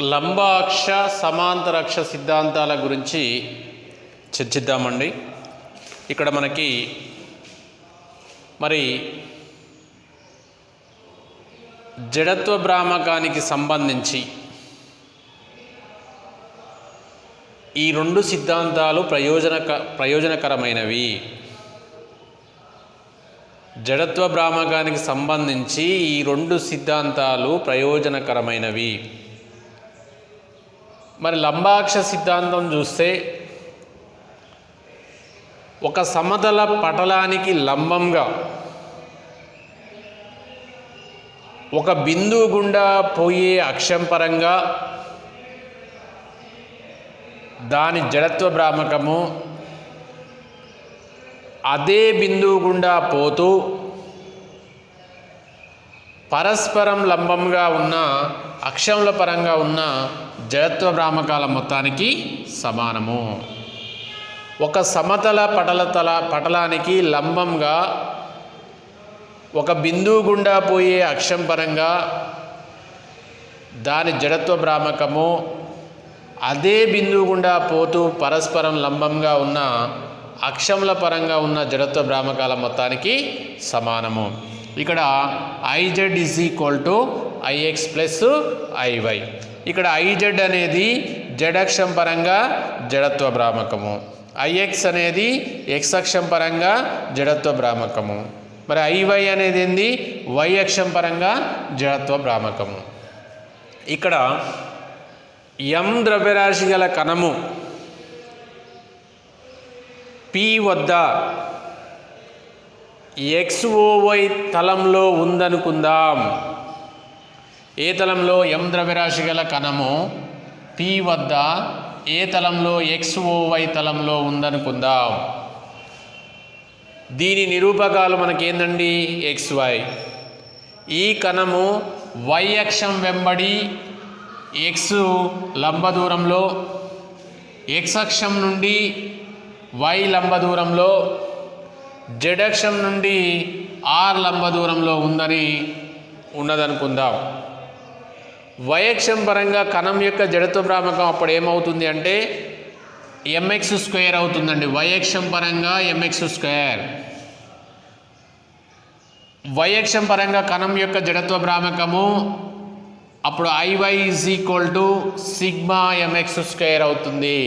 లంబాక్ష సమాంతరక్ష సిద్ధాంతాల గురించి చర్చిద్దామండి. ఇక్కడ మనకి మరి జడత్వ భ్రామకానికి సంబంధించి ఈ రెండు సిద్ధాంతాలు ప్రయోజనకరమైనవి. జడత్వ భ్రామకానికి సంబంధించి ఈ రెండు సిద్ధాంతాలు ప్రయోజనకరమైనవి. మరి లంబాక్ష సిద్ధాంతం చూస్తే ఒక సమతల పటలానికి లంబంగా ఒక బిందువు గుండా పోయే అక్షం పరంగా దాని జడత్వ భ్రామకము, అదే బిందువు గుండా పోతూ పరస్పరం లంబంగా ఉన్న అక్షముల పరంగా ఉన్న జడత్వ భ్రామకాల మొత్తానికి సమానము. ఒక సమతల పటలానికి లంబంగా ఒక బిందువు గుండా పోయే అక్షం పరంగా దాని జడత్వ భ్రామకము, అదే బిందువు గుండా పోతూ పరస్పరం లంబంగా ఉన్న అక్షముల పరంగా ఉన్న జడత్వ భ్రామకాల మొత్తానికి సమానము. ఇక్కడ IZ = IX + IY. ఇక్కడ IZ అనేది z అక్షం పరంగా జడత్వ భ్రామకము, IX అనేది x అక్షం పరంగా జడత్వ భ్రామకము, మరి IY అనేది ఏంది y అక్షం పరంగా జడత్వ భ్రామకము. ఇక్కడ m ద్రవ్యరాశి గల కణము P వద్ద XOY తలంలో ఉందనుకుందాం. ఏ తలంలో? m ద్రవ్యరాశి గల కణము P వద్ద ఏ తలంలో? XOY తలంలో ఉందనుకుందాం. దీని నిరూపకాలు మనకేందండి? XY. ఈ కణము y అక్షం వెంబడి x లంబ దూరంలో, x అక్షం నుండి y లంబ దూరంలో, z అక్షం నుండి r లంబ దూరంలో ఉన్నదనుకుందాం. y అక్షం పరంగా కణం యొక్క జడత్వ భ్రామకం అప్పుడు ఏమవుతుంది అంటే mx² అవుతుందండి. y అక్షం పరంగా mx². y అక్షం పరంగా కణం యొక్క జడత్వ భ్రామకము అప్పుడు IY = σmx² అవుతుంది.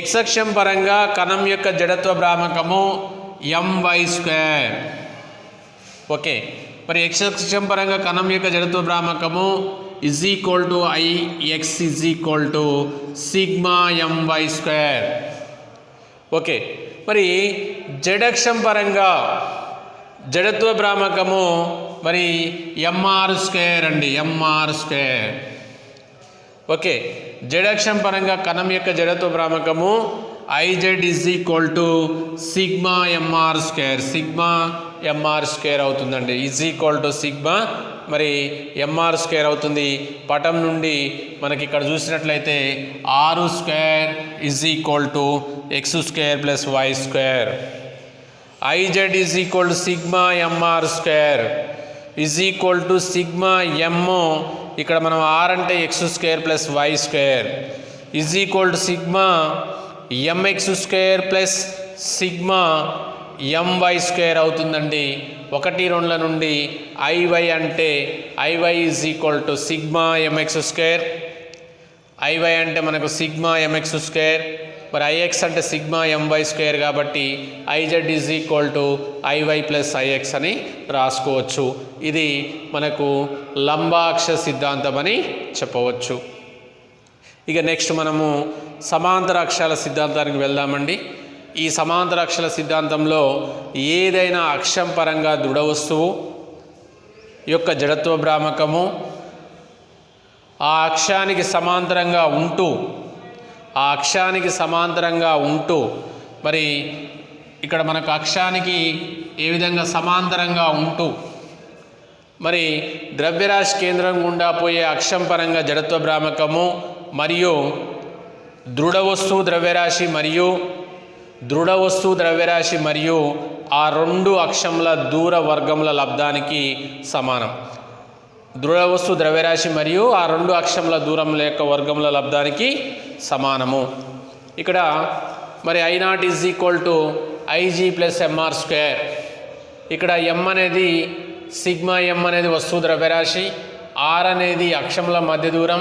x అక్షం పరంగా కణం యొక్క జడత్వ భ్రామకము my². ఓకే, మరి x అక్షం పరంగా కణం యొక్క జడత్వ భ్రామకము IX = σmy². ఓకే, మరి z అక్షం పరంగా జడత్వ భ్రామకము మరి mr² అండి, mr². ఓకే, z అక్షం పరంగా కణం యొక్క జడత్వ భ్రామకము IZ = σmr², అవుతుందండి. మరి mr² అవుతుంది. పటం నుండి మనకి ఇక్కడ చూసినట్లయితే r² = x² + y². IZ = σmr² m, ఇక్కడ మనం r అంటే x² + y² mx² + అవుతుందండి. 1, 2 నుండి IY అంటే IY = σmx². IY అంటే మనకు σmx², మరి IX అంటే σmy² కాబట్టి IZ = IY + IX అని రాసుకోవచ్చు. ఇది మనకు లంబాక్ష సిద్ధాంతం అని చెప్పవచ్చు. ఇక నెక్స్ట్ మనము సమాంతర అక్షాల సిద్ధాంతానికి వెళ్దామండి. ఈ సమాంతర అక్షాల సిద్ధాంతంలో ఏదైనా అక్షం పరంగా దృఢ వస్తువు యొక్క జడత్వ భ్రామకము ఆ అక్షానికి సమాంతరంగా ఉంటూ మరి ఇక్కడ మనకు అక్షానికి ఏ విధంగా సమాంతరంగా ఉంటూ మరి ద్రవ్యరాశి కేంద్రం గుండా పోయే అక్షం పరంగా జడత్వ భ్రామకము మరియు దృఢ వస్తువు ద్రవ్యరాశి మరియు ఆ రెండు అక్షముల దూర వర్గముల లబ్ధానికి సమానం. దృఢ వస్తువు ద్రవ్యరాశి మరియు ఆ రెండు అక్షముల దూరముల యొక్క వర్గముల లబ్ధానికి సమానము. ఇక్కడ మరి I0 is equal to IG plus MR square. ఇక్కడ M అనేది సిగ్మా M అనేది వస్తువు ద్రవ్యరాశి, R అనేది అక్షముల మధ్య దూరం,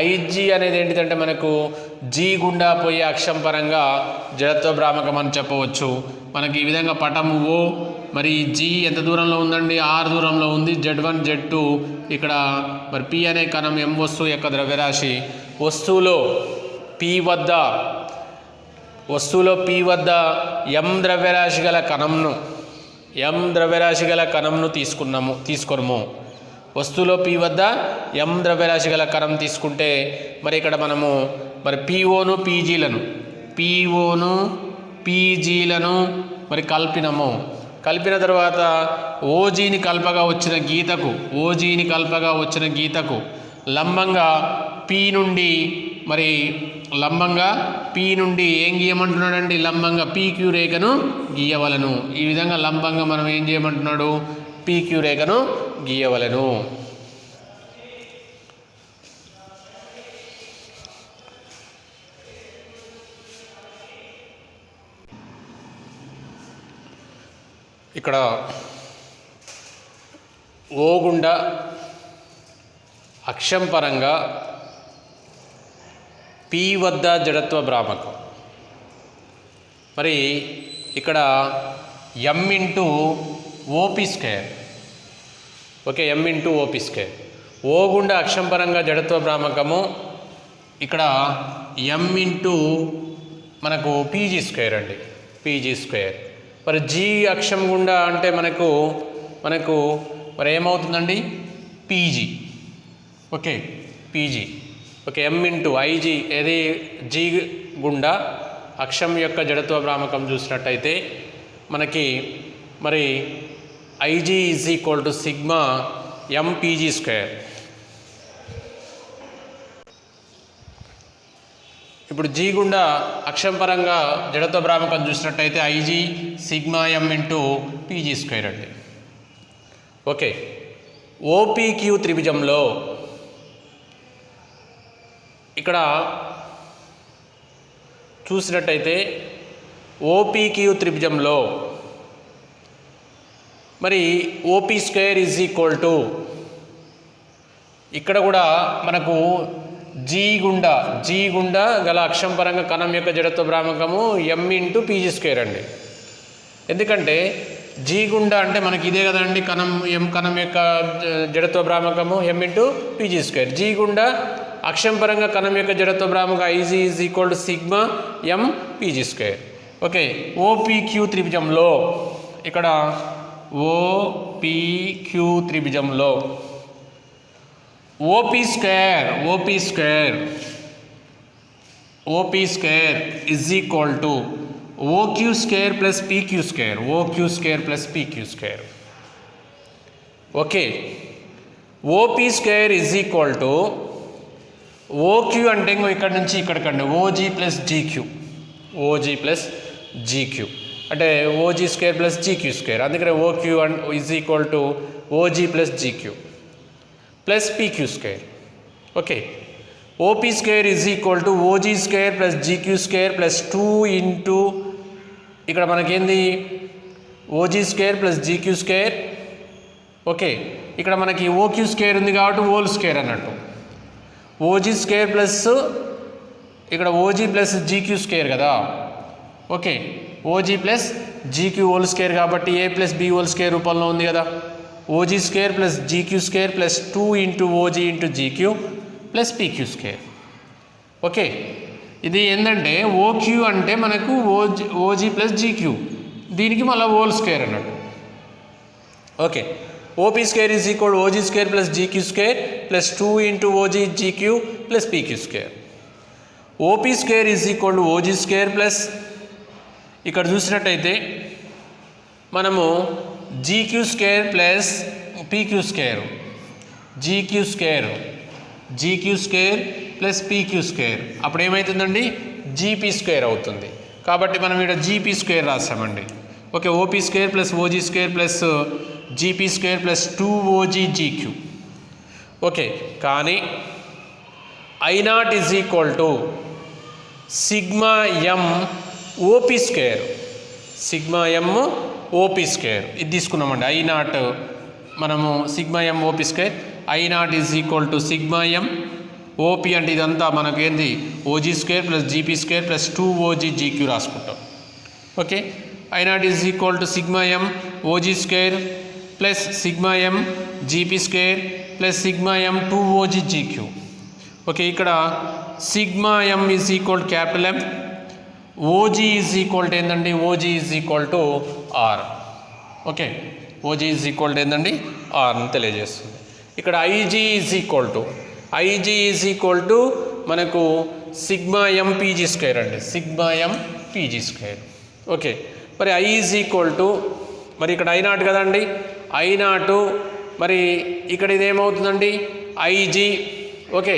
IG అనేది ఏంటిదంటే మనకు G గుండా పోయే అక్షం పరంగా జడత్వ భ్రామకం అని చెప్పవచ్చు. మనకి ఈ విధంగా పటము O, మరి G ఎంత దూరంలో ఉందండి, R దూరంలో ఉంది. Z1 Z2 ఇక్కడ మరి P అనే కణం M వస్తువు యొక్క ద్రవ్యరాశి. వస్తువులో P వద్ద M ద్రవ్యరాశి గల కణంను తీసుకున్నాము. వస్తువులో P వద్ద M ద్రవ్యరాశి గల కణం తీసుకుంటే మరి ఇక్కడ మనము మరి POను PGలను మరి కలిపిన తర్వాత OGని కల్పగా వచ్చిన గీతకు లంబంగా P నుండి ఏం గీయమంటున్నాడండి, లంబంగా PQ రేఖను గీయవలను. ఈ విధంగా లంబంగా మనం ఏం చేయమంటున్నాడు, PQ రేఖను గీయవలను. ఇక్కడ O గుండా అక్షం పరంగా P వద్ద జడత్వ భ్రామకం. మరి ఇక్కడ M into OP square. Okay, M into OP square. O గుండా అక్షం పరంగా జడత్వ భ్రామకము ఇక్కడ M ఇంటూ మనకు PG స్క్వేర్ అండి, PG స్క్వేర్. మరి G అక్షం గుండా అంటే మనకు మరి ఏమవుతుందండి, PG. Okay, PG. Okay, M into IG ఏది G గుండా అక్షం యొక్క జడత్వ భ్రామకం చూసినట్టయితే మనకి మరి IG is equal to sigma MPG square. ఇప్పుడు G గుండా అక్షం పరంగా జడత్వ భ్రామకం చూసినట్టయితే IG sigma M into PG square అండి. ఓకే, OPQ త్రిభుజంలో ఇక్కడ చూసినట్టయితే OPQ త్రిభుజంలో మరి OP square is equal to ఇక్కడ కూడా మనకు G గుండా గల అక్షం పరంగా కణం యొక్క జడత్వ భ్రామకము M ఇంటూ PG స్క్వేర్ అండి. ఎందుకంటే G గుండా అంటే మనకి ఇదే కదండి కణం యొక్క జడత్వ భ్రామకము M into PG square. G గుండా అక్షం పరంగా కణం యొక్క జడత్వ భ్రామకం IG is equal to sigma M PG square. Okay, OPQ త్రిభుజంలో ఇక్కడ OPQ త్రిభుజంలో OP square is equal to OQ square plus PQ square. Okay, OP square is equal to OQ అంటే ఇంకో ఇక్కడ నుంచి ఇక్కడికండి OG ప్లస్ GQ అంటే OG square plus GQ square. అందుకనే OQ is equal to OG plus GQ plus PQ square. Okay, OP square is equal to OG square plus GQ square plus 2 into ఇక్కడ మనకేంది OG square plus GQ square. Okay, ఇక్కడ మనకి OQ square ఉంది కాబట్టి whole square అన్నట్టు. OG square plus ఇక్కడ OG plus GQ square కదా. Okay, OG plus GQ whole square కాబట్టి A plus B whole square రూపంలో ఉంది కదా. OG square plus GQ square plus 2 into OG into GQ plus PQ square. Okay, ఇది ఏంటంటే OQ అంటే మనకు OG ప్లస్ GQ, దీనికి మళ్ళీ హోల్ స్క్వేర్ అన్నట్టు. Okay, OP square is equal OG square plus GQ square plus 2 into OG GQ plus PQ square. OP square is equal to OG square plus ఇక్కడ చూసినట్టయితే మనము GQ square plus PQ square, GQ square plus PQ square అప్పుడు ఏమవుతుందండి GP square అవుతుంది. కాబట్టి మనం ఇక్కడ GP square రాస్తామండి. Okay, OP square plus OG square plus GP square plus 2OG GQ okay, కానీ I not is equal to sigma M OP square, sigma M OP square ఇది తీసుకున్నామండి. ఐ నాట్ మనము sigma M OP square, I not is equal to sigma M OP అంటే ఇదంతా మనకు ఏంది OG square plus GP square plus 2OG GQ రాసుకుంటాం. Okay, I not is equal to sigma M OG square plus sigma M GP square plus sigma M 2OG GQ. Okay, ఇక్కడ sigma M is equal capital M, OG is equal to ఏంటండి, OG is equal to R. Okay, OG is equal to ఏంటండి R అని తెలియజేస్తుంది. ఇక్కడ IG is equal to మనకు sigma M PG square అండి, sigma M PG square. Okay, మరి I is equal to మరి ఇక్కడ ఐ నాట్ కదండి, ఐ నాటు మరి ఇక్కడ ఇదేమవుతుందండి ఐజీ. ఓకే,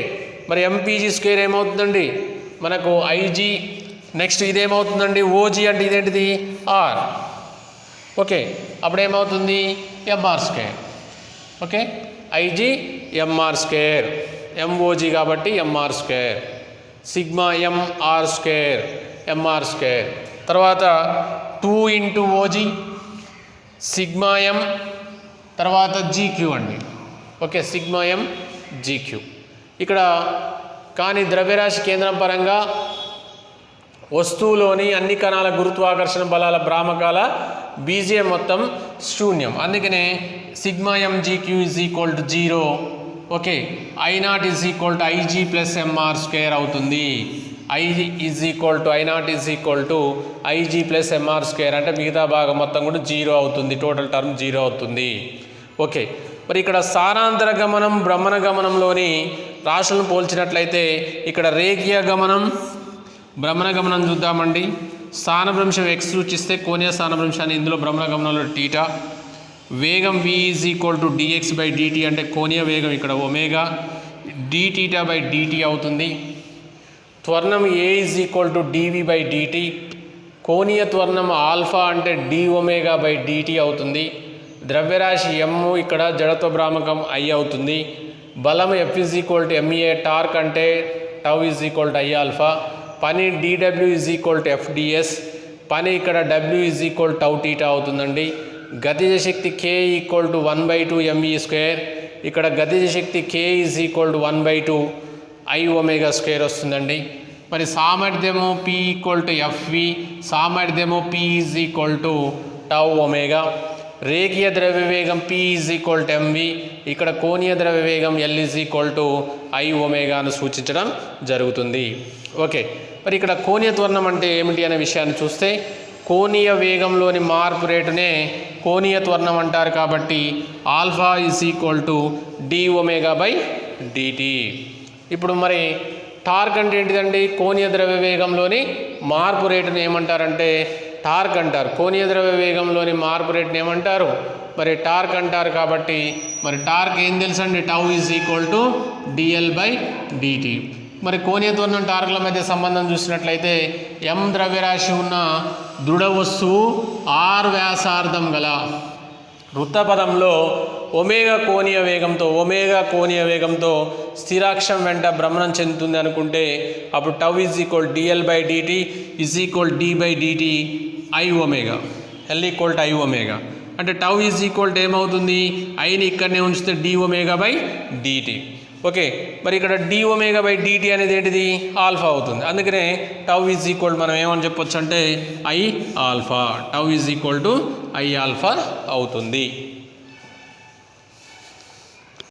మరి ఎంపీజీ స్క్వేర్ ఏమవుతుందండి మనకు ఐజీ. నెక్స్ట్ ఇదేమవుతుందండి ఓజీ అంటే ఇదేంటిది ఆర్. ఓకే, అప్పుడు ఏమవుతుంది MR square. Okay, IG MR square, MOG కాబట్టి MR square, sigma MR square MR square. తర్వాత 2 ఇంటూ ఓజీ సిగ్మా ఎం తర్వాత జీక్యూ అండి. Okay, sigma M GQ. ఇక్కడ కానీ ద్రవ్యరాశి కేంద్రం పరంగా వస్తువులోని అన్ని కణాల గురుత్వాకర్షణ బలాల భ్రామకాల బీజీయం మొత్తం శూన్యం. అందుకనే sigma M GQ is equal to 0. Okay, I not is equal to IG plus MR square అవుతుంది. I is equal to I not is equal to IG plus MR square అంటే మిగతా భాగం మొత్తం కూడా 0 అవుతుంది, టోటల్ టర్మ్ 0 అవుతుంది. Okay, మరి ఇక్కడ సారాంతర గమనం భ్రమణ గమనంలోని రాశులను పోల్చినట్లయితే ఇక్కడ రేఖీయ గమనం భ్రమణ గమనం చూద్దామండి. స్థానభ్రంశం x సూచిస్తే కోణీయ స్థానభ్రంశాన్ని ఇందులో భ్రమణ గమనంలో టీటా, వేగం v is equal to dx by dt అంటే కోణీయ వేగం ఇక్కడ ఒమేగా dθ బై dt అవుతుంది. త్వరణం a is equal to dv by dt, కోణీయ త్వరణం ఆల్ఫా అంటే d ఒమేగా బై dt అవుతుంది. ద్రవ్యరాశి m ఇక్కడ జడత్వ భ్రామకం I అవుతుంది. బలం F is equal to ma, torque అంటే tau is equal to I alpha, పని dw is equal to FdS, పని ఇక్కడ w is equal tau theta అవుతుందండి. గతిజ శక్తి k equal to 1/2 me square, ఇక్కడ గతిజ శక్తి k is equal to 1/2 I omega square వస్తుందండి. మరి సామర్థ్యము p ఈక్వల్ టు FV, సామర్థ్యము p is equal to tau omega. రేఖీయ ద్రవ్యవేగం p is equal to mv, ఇక్కడ కోణీయ ద్రవ్యవేగం l is equal to I ఒమేగాను సూచించడం జరుగుతుంది. ఓకే, మరి ఇక్కడ కోణీయ త్వరణం అంటే ఏమిటి అనే విషయాన్ని చూస్తే కోణీయ వేగంలోని మార్పు రేటునే కోణీయ త్వరణం అంటారు. కాబట్టి alpha is equal to d omega by dt. ఇప్పుడు మరి టార్క్ అంటే ఏంటిదండి, కోణీయ ద్రవ్య వేగంలోని మార్పు రేటును ఏమంటారంటే టార్క్ అంటారు. కోణీయ ద్రవ్య వేగంలోని మార్పు రేటును ఏమంటారు మరి టార్క్ అంటారు. కాబట్టి మరి టార్క్ ఏం తెలుసండి, tau is equal to dl by dt. మరి కోణీయ త్వరణం టార్క్ల మధ్య సంబంధం చూసినట్లయితే m ద్రవ్యరాశి ఉన్న దృఢ వస్తువు r వ్యాసార్థం గల వృత్తపథంలో ఒమేగా కోణీయ వేగంతో స్థిరాక్షం వెంట భ్రమణం చెందుతుంది అనుకుంటే అప్పుడు tau is equal dl by dt is equal d by dt I omega, l equal to I omega. అంటే టౌ ఈజ్ ఈక్వల్ టు ఏమవుతుంది, ఐని ఇక్కడనే ఉంచితే d omega by dt. Okay, మరి ఇక్కడ d ఒమేగా బై dt అనేది ఏంటిది alpha అవుతుంది. అందుకనే టౌ ఈజ్ ఈక్వల్ మనం ఏమని చెప్పొచ్చు అంటే I alpha, tau is equal to I alpha అవుతుంది.